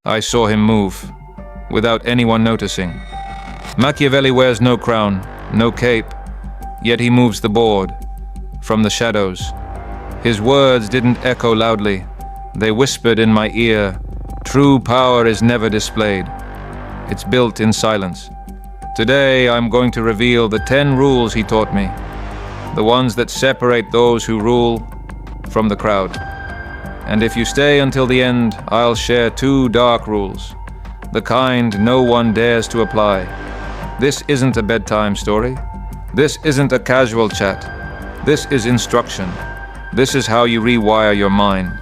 I saw him move, without anyone noticing. Machiavelli wears no crown, no cape, yet he moves the board, from the shadows. His words didn't echo loudly, they whispered in my ear. True power is never displayed. It's built in silence. Today, I'm going to reveal the 10 rules he taught me, the ones that separate those who rule from the crowd. And if you stay until the end, I'll share 2 dark rules, the kind no one dares to apply. This isn't a bedtime story. This isn't a casual chat. This is instruction. This is how you rewire your mind.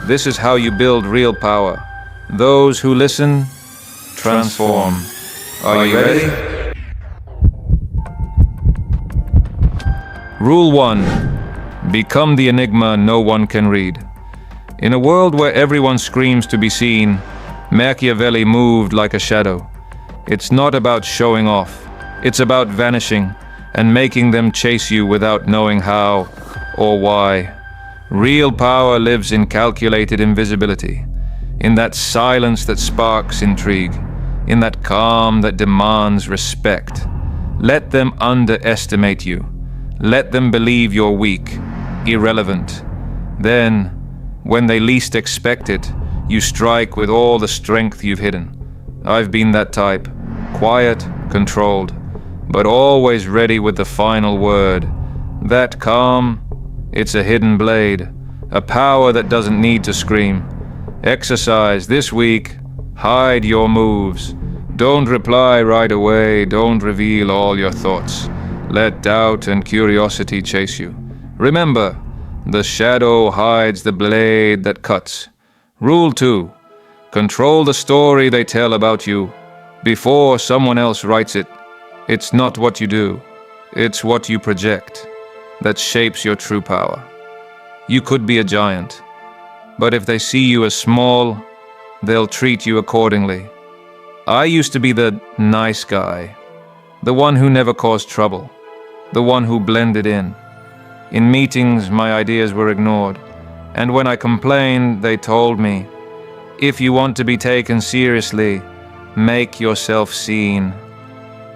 This is how you build real power. Those who listen, transform. Are you ready? Rule 1. Become the enigma no one can read. In a world where everyone screams to be seen, Machiavelli moved like a shadow. It's not about showing off. It's about vanishing and making them chase you without knowing how or why. Real power lives in calculated invisibility, in that silence that sparks intrigue, in that calm that demands respect. Let them underestimate you. Let them believe you're weak, irrelevant. Then, when they least expect it, you strike with all the strength you've hidden. I've been that type, quiet, controlled, but always ready with the final word. That calm, it's a hidden blade, a power that doesn't need to scream. Exercise this week, hide your moves. Don't reply right away, don't reveal all your thoughts. Let doubt and curiosity chase you. Remember, the shadow hides the blade that cuts. Rule 2. Control the story they tell about you before someone else writes it. It's not what you do, it's what you project that shapes your true power. You could be a giant, but if they see you as small, they'll treat you accordingly. I used to be the nice guy, the one who never caused trouble, the one who blended in. In meetings, my ideas were ignored, and when I complained, they told me, if you want to be taken seriously, make yourself seen.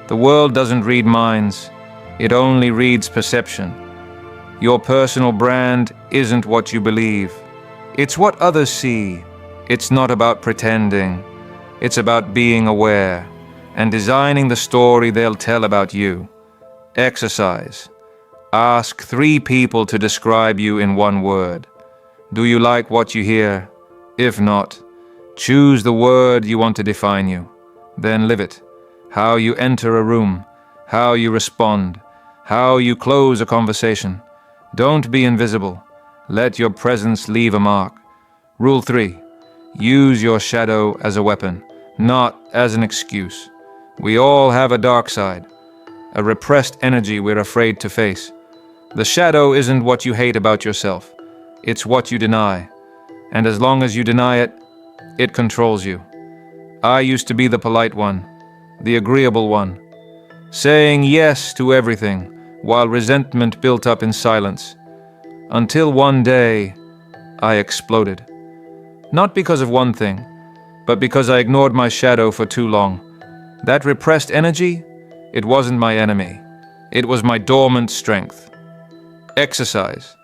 The world doesn't read minds, it only reads perception. Your personal brand isn't what you believe, it's what others see. It's not about pretending, it's about being aware and designing the story they'll tell about you. Exercise. Ask 3 people to describe you in 1 word. Do you like what you hear? If not, choose the word you want to define you. Then live it. How you enter a room, how you respond, how you close a conversation. Don't be invisible. Let your presence leave a mark. Rule 3. Use your shadow as a weapon, not as an excuse. We all have a dark side, a repressed energy we're afraid to face. The shadow isn't what you hate about yourself. It's what you deny. And as long as you deny it, it controls you. I used to be the polite one, the agreeable one, saying yes to everything while resentment built up in silence. Until one day, I exploded. Not because of one thing, but because I ignored my shadow for too long. That repressed energy, it wasn't my enemy. It was my dormant strength. Exercise.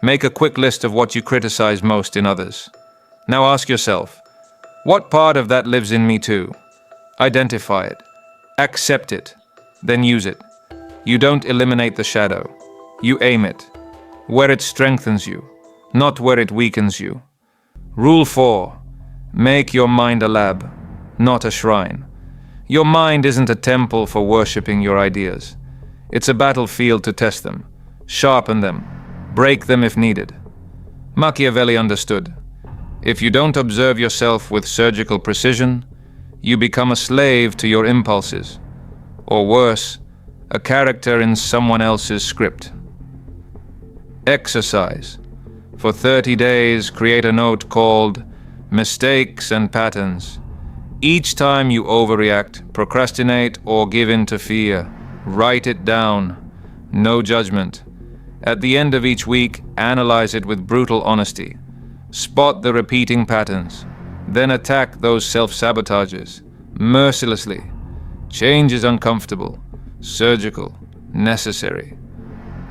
Make a quick list of what you criticize most in others. Now ask yourself, what part of that lives in me too? Identify it. Accept it. Then use it. You don't eliminate the shadow. You aim it. Where it strengthens you, not where it weakens you. Rule 4. Make your mind a lab, not a shrine. Your mind isn't a temple for worshipping your ideas. It's a battlefield to test them, sharpen them, break them if needed. Machiavelli understood. If you don't observe yourself with surgical precision, you become a slave to your impulses. Or worse, a character in someone else's script. Exercise. For 30 days, create a note called Mistakes and Patterns. Each time you overreact, procrastinate, or give in to fear, write it down. No judgment. At the end of each week, analyze it with brutal honesty. Spot the repeating patterns. Then attack those self-sabotages, mercilessly. Change is uncomfortable, surgical, necessary.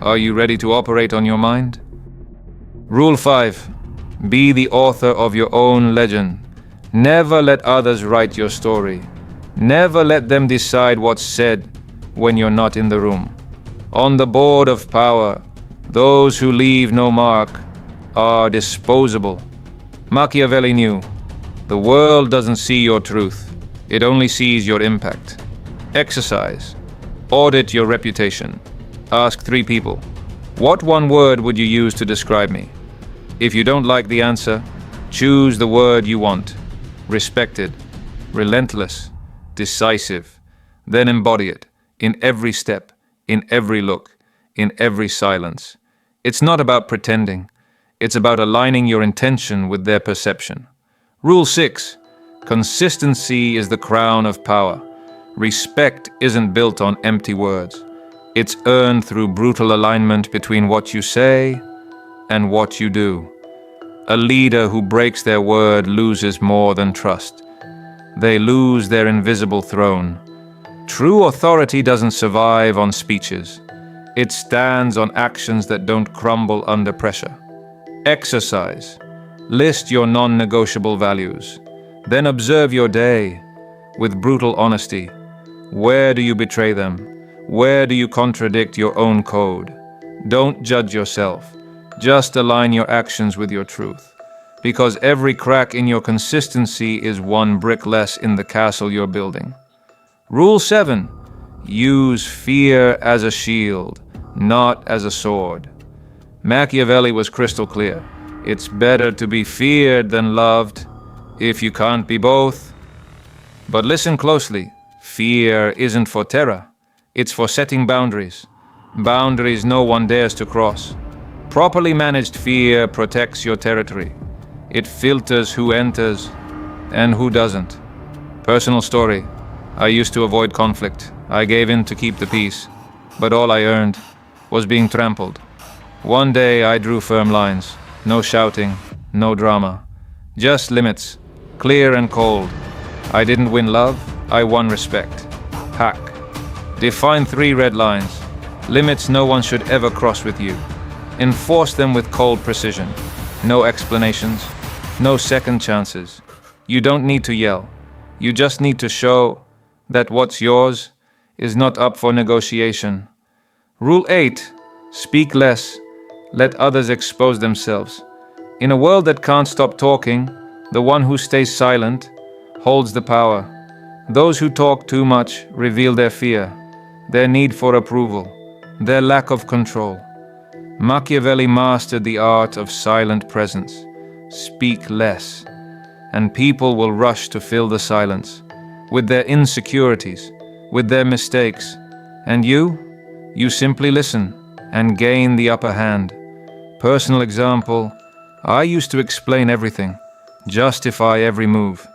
Are you ready to operate on your mind? Rule 5. Be the author of your own legend. Never let others write your story. Never let them decide what's said when you're not in the room. On the board of power, those who leave no mark are disposable. Machiavelli knew, the world doesn't see your truth, it only sees your impact. Exercise. Audit your reputation. Ask 3 people, what one word would you use to describe me? If you don't like the answer, choose the word you want. Respected, relentless, decisive. Then embody it in every step, in every look, in every silence. It's not about pretending. It's about aligning your intention with their perception. Rule 6. Consistency is the crown of power. Respect isn't built on empty words. It's earned through brutal alignment between what you say and what you do. A leader who breaks their word loses more than trust. They lose their invisible throne. True authority doesn't survive on speeches. It stands on actions that don't crumble under pressure. Exercise. List your non-negotiable values. Then observe your day with brutal honesty. Where do you betray them? Where do you contradict your own code? Don't judge yourself. Just align your actions with your truth. Because every crack in your consistency is one brick less in the castle you're building. Rule 7. Use fear as a shield, not as a sword. Machiavelli was crystal clear. It's better to be feared than loved, if you can't be both. But listen closely. Fear isn't for terror. It's for setting boundaries. Boundaries no one dares to cross. Properly managed fear protects your territory. It filters who enters and who doesn't. Personal story. I used to avoid conflict. I gave in to keep the peace. But all I earned was being trampled. One day I drew firm lines. No shouting, no drama. Just limits, clear and cold. I didn't win love, I won respect. Hack. Define 3 red lines. Limits no one should ever cross with you. Enforce them with cold precision. No explanations, no second chances. You don't need to yell. You just need to show that what's yours is not up for negotiation. Rule 8. Speak less. Let others expose themselves. In a world that can't stop talking, the one who stays silent holds the power. Those who talk too much reveal their fear, their need for approval, their lack of control. Machiavelli mastered the art of silent presence. Speak less, and people will rush to fill the silence with their insecurities, with their mistakes. And you simply listen and gain the upper hand. Personal example, I used to explain everything, justify every move.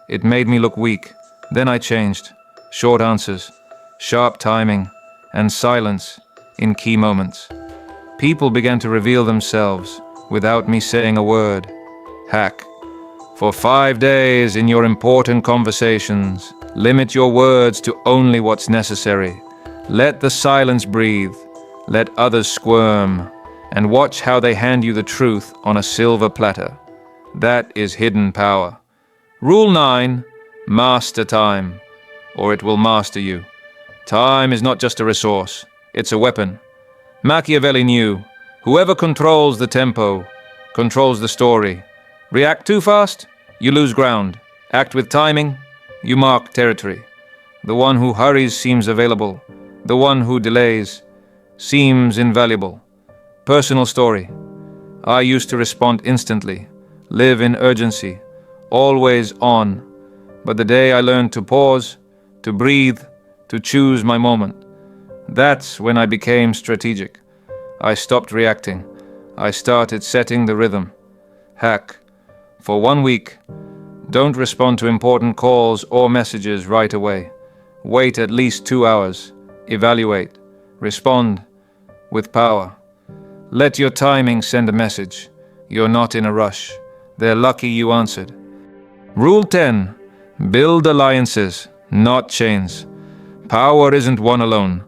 It made me look weak. Then I changed. Short answers, sharp timing, and silence in key moments. People began to reveal themselves without me saying a word. Hack. For 5 days in your important conversations, limit your words to only what's necessary. Let the silence breathe. Let others squirm. And watch how they hand you the truth on a silver platter. That is hidden power. Rule 9. Master time, or it will master you. Time is not just a resource, it's a weapon. Machiavelli knew, whoever controls the tempo, controls the story. React too fast, you lose ground. Act with timing, you mark territory. The one who hurries seems available. The one who delays seems invaluable. Personal story. I used to respond instantly, live in urgency, always on. But the day I learned to pause, to breathe, to choose my moment, that's when I became strategic. I stopped reacting. I started setting the rhythm. Hack. For 1 week, don't respond to important calls or messages right away. Wait at least 2 hours. Evaluate. Respond with power. Let your timing send a message. You're not in a rush. They're lucky you answered. Rule 10. Build alliances, not chains. Power isn't won alone,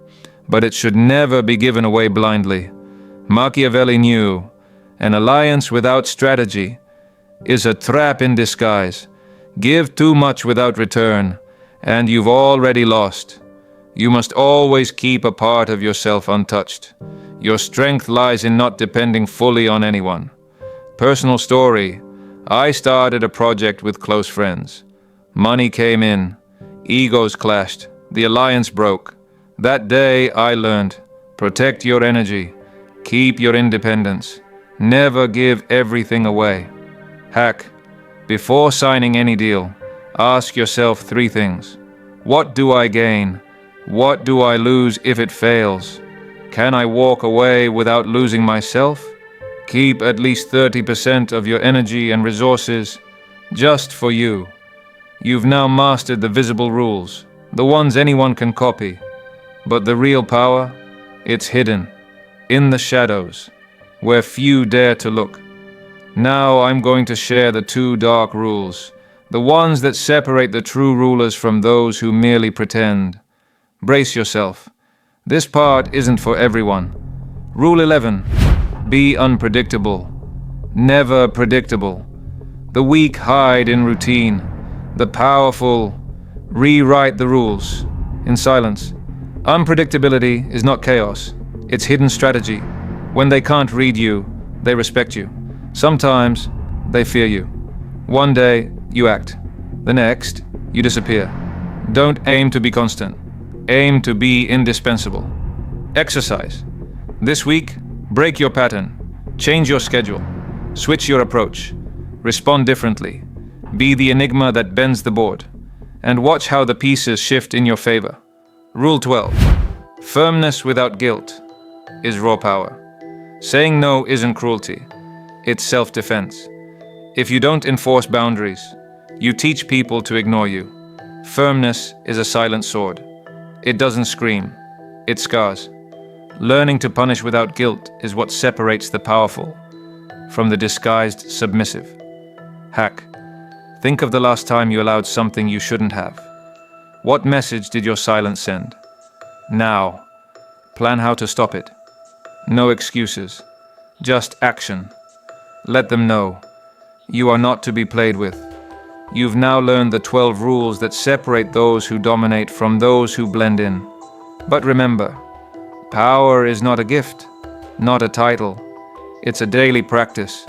but it should never be given away blindly. Machiavelli knew an alliance without strategy is a trap in disguise. Give too much without return, and you've already lost. You must always keep a part of yourself untouched. Your strength lies in not depending fully on anyone. Personal story. I started a project with close friends. Money came in. Egos clashed. The alliance broke. That day I learned, protect your energy. Keep your independence. Never give everything away. Hack. Before signing any deal, ask yourself 3 things. What do I gain? What do I lose if it fails? Can I walk away without losing myself? Keep at least 30% of your energy and resources just for you. You've now mastered the visible rules, the ones anyone can copy. But the real power, it's hidden, in the shadows, where few dare to look. Now I'm going to share the 2 dark rules, the ones that separate the true rulers from those who merely pretend. Brace yourself. This part isn't for everyone. Rule 11. Be unpredictable. Never predictable. The weak hide in routine. The powerful rewrite the rules in silence. Unpredictability is not chaos. It's hidden strategy. When they can't read you, they respect you. Sometimes they fear you. One day you act. The next you disappear. Don't aim to be constant. Aim to be indispensable. Exercise. This week, break your pattern. Change your schedule. Switch your approach. Respond differently. Be the enigma that bends the board. And watch how the pieces shift in your favor. Rule 12. Firmness without guilt is raw power. Saying no isn't cruelty. It's self-defense. If you don't enforce boundaries, you teach people to ignore you. Firmness is a silent sword. It doesn't scream. It scars. Learning to punish without guilt is what separates the powerful from the disguised submissive. Hack. Think of the last time you allowed something you shouldn't have. What message did your silence send? Now, plan how to stop it. No excuses. Just action. Let them know. You are not to be played with. You've now learned the 12 rules that separate those who dominate from those who blend in. But remember, power is not a gift, not a title. It's a daily practice,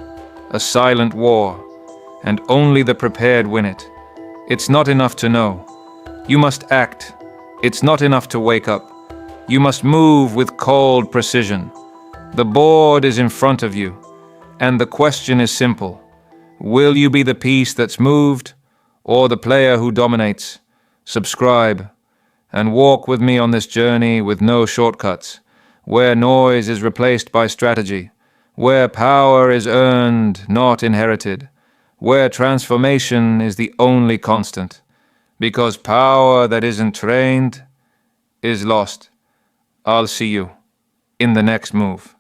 a silent war, and only the prepared win it. It's not enough to know. You must act. It's not enough to wake up. You must move with cold precision. The board is in front of you, and the question is simple. Will you be the piece that's moved, or the player who dominates? Subscribe, and walk with me on this journey with no shortcuts, where noise is replaced by strategy, where power is earned, not inherited, where transformation is the only constant, because power that isn't trained is lost. I'll see you in the next move.